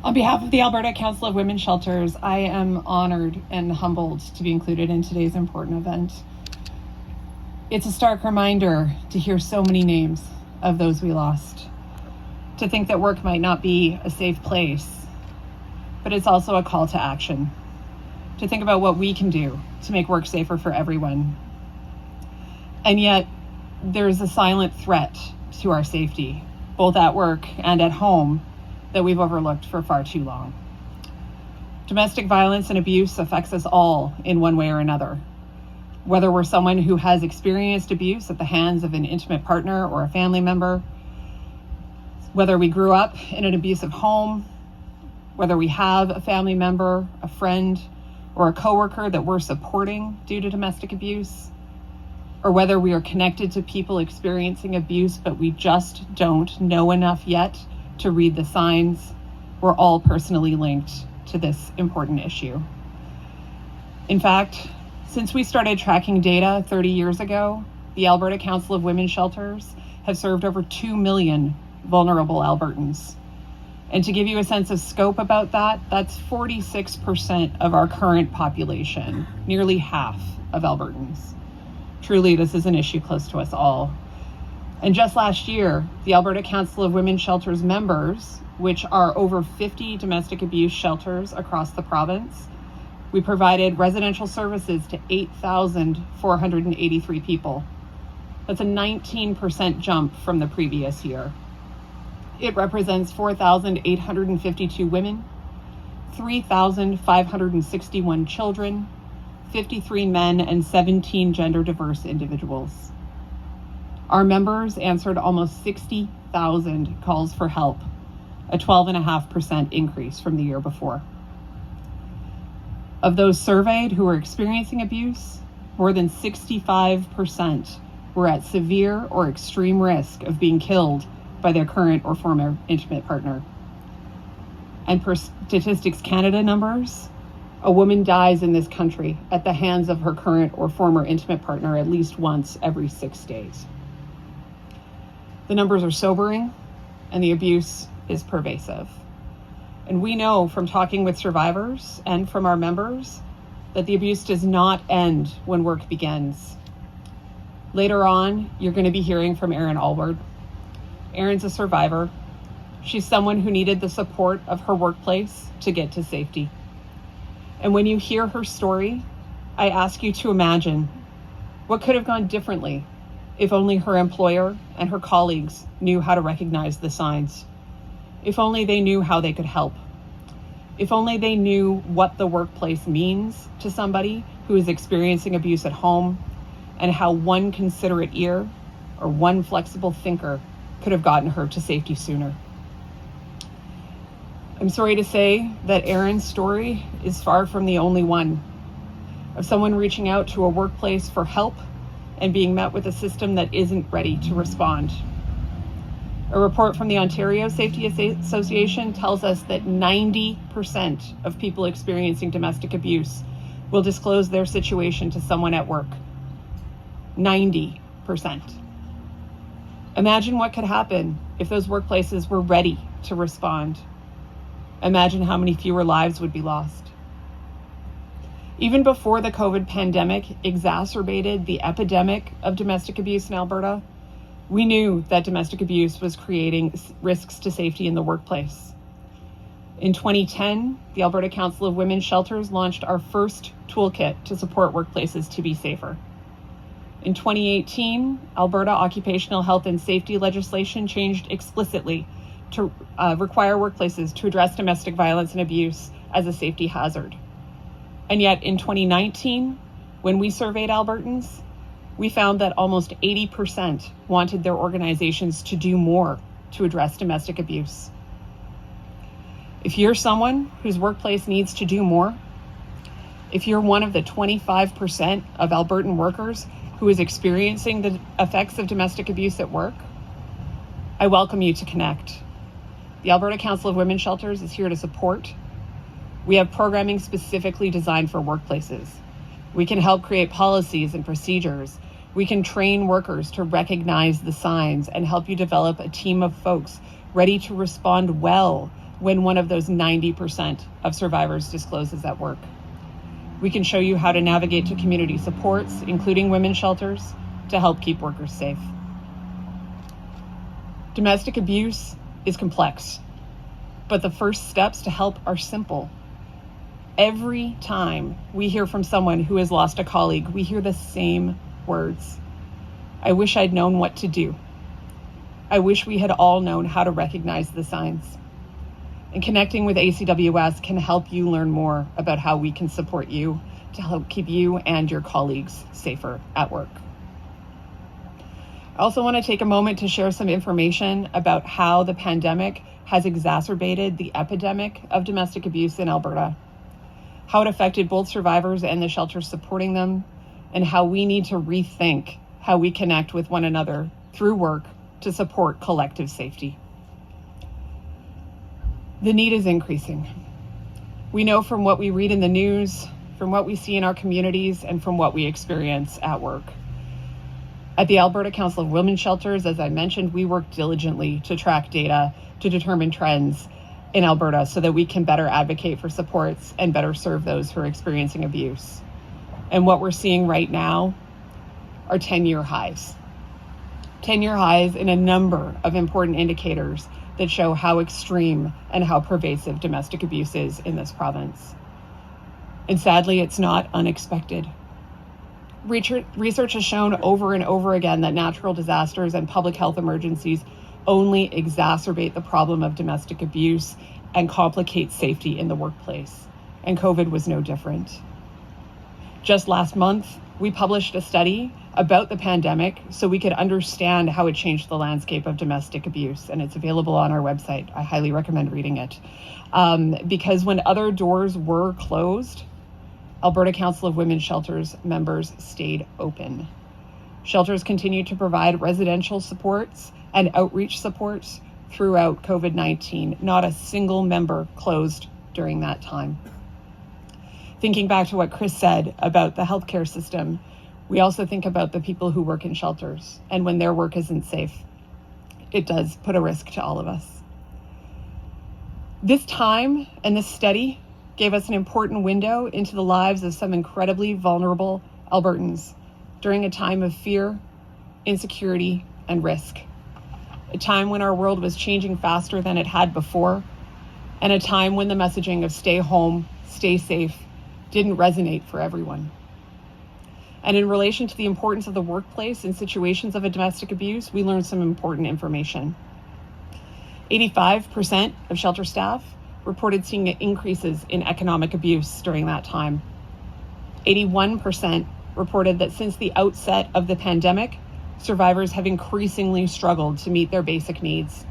On behalf of the Alberta Council of Women's Shelters, I am honored and humbled to be included in today's important event. It's a stark reminder to hear so many names of those we lost, to think that work might not be a safe place, but it's also a call to action, to think about what we can do to make work safer for everyone. And yet, there's a silent threat to our safety, both at work and at home, that we've overlooked for far too long. Domestic violence and abuse affects us all in one way or another. Whether we're someone who has experienced abuse at the hands of an intimate partner or a family member, whether we grew up in an abusive home, whether we have a family member, a friend, or a coworker that we're supporting due to domestic abuse, or whether we are connected to people experiencing abuse, but we just don't know enough yet to read the signs, we're all personally linked to this important issue. In fact, since we started tracking data 30 years ago, the Alberta Council of Women's Shelters have served over 2 million vulnerable Albertans. And to give you a sense of scope about that, that's 46% of our current population, nearly half of Albertans. Truly, this is an issue close to us all. And just last year, the Alberta Council of Women's Shelters members, which are over 50 domestic abuse shelters across the province, we provided residential services to 8,483 people. That's a 19% jump from the previous year. It represents 4,852 women, 3,561 children, 53 men, and 17 gender diverse individuals. Our members answered almost 60,000 calls for help, a 12.5% increase from the year before. Of those surveyed who were experiencing abuse, more than 65% were at severe or extreme risk of being killed by their current or former intimate partner. And per Statistics Canada numbers, a woman dies in this country at the hands of her current or former intimate partner at least once every 6 days. The numbers are sobering, and the abuse is pervasive. And we know from talking with survivors and from our members that the abuse does not end when work begins. Later on, you're going to be hearing from Erin Allward. Erin's a survivor. She's someone who needed the support of her workplace to get to safety. And when you hear her story, I ask you to imagine what could have gone differently if only her employer and her colleagues knew how to recognize the signs. If only they knew how they could help. If only they knew what the workplace means to somebody who is experiencing abuse at home, and how one considerate ear or one flexible thinker could have gotten her to safety sooner. I'm sorry to say that Erin's story is far from the only one of someone reaching out to a workplace for help and being met with a system that isn't ready to respond. A report from the Ontario Safety Association tells us that 90% of people experiencing domestic abuse will disclose their situation to someone at work. 90%. Imagine what could happen if those workplaces were ready to respond. Imagine how many fewer lives would be lost. Even before the COVID pandemic exacerbated the epidemic of domestic abuse in Alberta, we knew that domestic abuse was creating risks to safety in the workplace. In 2010, the Alberta Council of Women's Shelters launched our first toolkit to support workplaces to be safer. In 2018, Alberta occupational health and safety legislation changed explicitly to require workplaces to address domestic violence and abuse as a safety hazard. And yet in 2019, when we surveyed Albertans, we found that almost 80% wanted their organizations to do more to address domestic abuse. If you're someone whose workplace needs to do more, if you're one of the 25% of Albertan workers who is experiencing the effects of domestic abuse at work, I welcome you to connect. The Alberta Council of Women's Shelters is here to support. We have programming specifically designed for workplaces. We can help create policies and procedures. We can train workers to recognize the signs and help you develop a team of folks ready to respond well when one of those 90% of survivors discloses at work. We can show you how to navigate to community supports, including women's shelters, to help keep workers safe. Domestic abuse is complex, but the first steps to help are simple. Every time we hear from someone who has lost a colleague, we hear the same words. I wish I'd known what to do. I wish we had all known how to recognize the signs. And connecting with ACWS can help you learn more about how we can support you to help keep you and your colleagues safer at work. I also want to take a moment to share some information about how the pandemic has exacerbated the epidemic of domestic abuse in Alberta, how it affected both survivors and the shelters supporting them, and how we need to rethink how we connect with one another through work to support collective safety. The need is increasing. We know from what we read in the news, from what we see in our communities, and from what we experience at work. At the Alberta Council of Women's Shelters, as I mentioned, we work diligently to track data to determine trends in Alberta so that we can better advocate for supports and better serve those who are experiencing abuse. And what we're seeing right now are 10-year highs. 10-year highs in a number of important indicators that show how extreme and how pervasive domestic abuse is in this province. And sadly, it's not unexpected. Research has shown over and over again that natural disasters and public health emergencies only exacerbate the problem of domestic abuse and complicate safety in the workplace. And COVID was no different. Just last month, we published a study about the pandemic so we could understand how it changed the landscape of domestic abuse, and it's available on our website. I highly recommend reading it. Because when other doors were closed, Alberta Council of Women's Shelters members stayed open. Shelters continued to provide residential supports and outreach supports throughout COVID-19. Not a single member closed during that time. Thinking back to what Chris said about the healthcare system, we also think about the people who work in shelters, and when their work isn't safe, it does put a risk to all of us. This time and this study gave us an important window into the lives of some incredibly vulnerable Albertans during a time of fear, insecurity, and risk. A time when our world was changing faster than it had before, and a time when the messaging of stay home, stay safe didn't resonate for everyone. And in relation to the importance of the workplace in situations of a domestic abuse, we learned some important information. 85% of shelter staff reported seeing increases in economic abuse during that time. 81% reported that since the outset of the pandemic, survivors have increasingly struggled to meet their basic needs.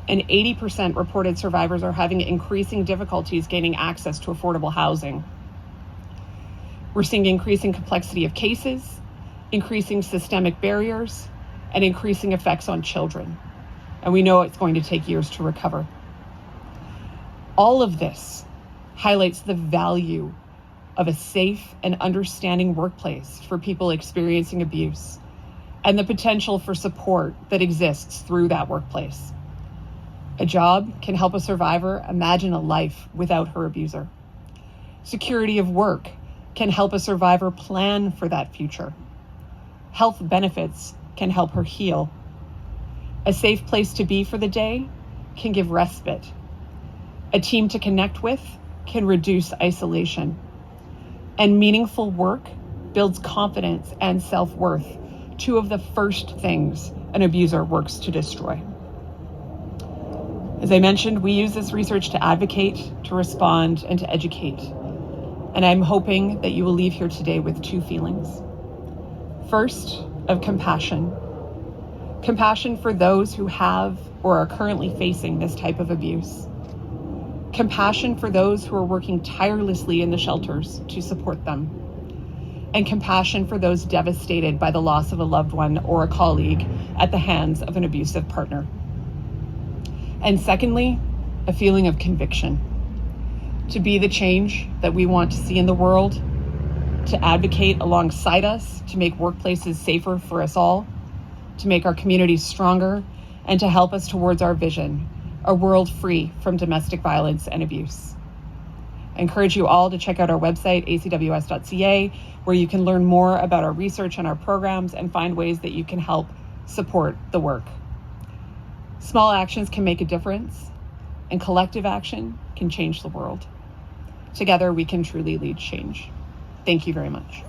And 80% reported survivors are having increasing difficulties gaining access to affordable housing. We're seeing increasing complexity of cases, increasing systemic barriers, and increasing effects on children. And we know it's going to take years to recover. All of this highlights the value of a safe and understanding workplace for people experiencing abuse, and the potential for support that exists through that workplace. A job can help a survivor imagine a life without her abuser. Security of work can help a survivor plan for that future. Health benefits can help her heal. A safe place to be for the day can give respite. A team to connect with can reduce isolation. And meaningful work builds confidence and self-worth, two of the first things an abuser works to destroy. As I mentioned, we use this research to advocate, to respond, and to educate. And I'm hoping that you will leave here today with two feelings. First, of compassion. Compassion for those who have or are currently facing this type of abuse. Compassion for those who are working tirelessly in the shelters to support them. And compassion for those devastated by the loss of a loved one or a colleague at the hands of an abusive partner. And secondly, a feeling of conviction. To be the change that we want to see in the world, to advocate alongside us, to make workplaces safer for us all, to make our communities stronger, and to help us towards our vision, a world free from domestic violence and abuse. I encourage you all to check out our website, acws.ca, where you can learn more about our research and our programs and find ways that you can help support the work. Small actions can make a difference, and collective action can change the world. Together, we can truly lead change. Thank you very much.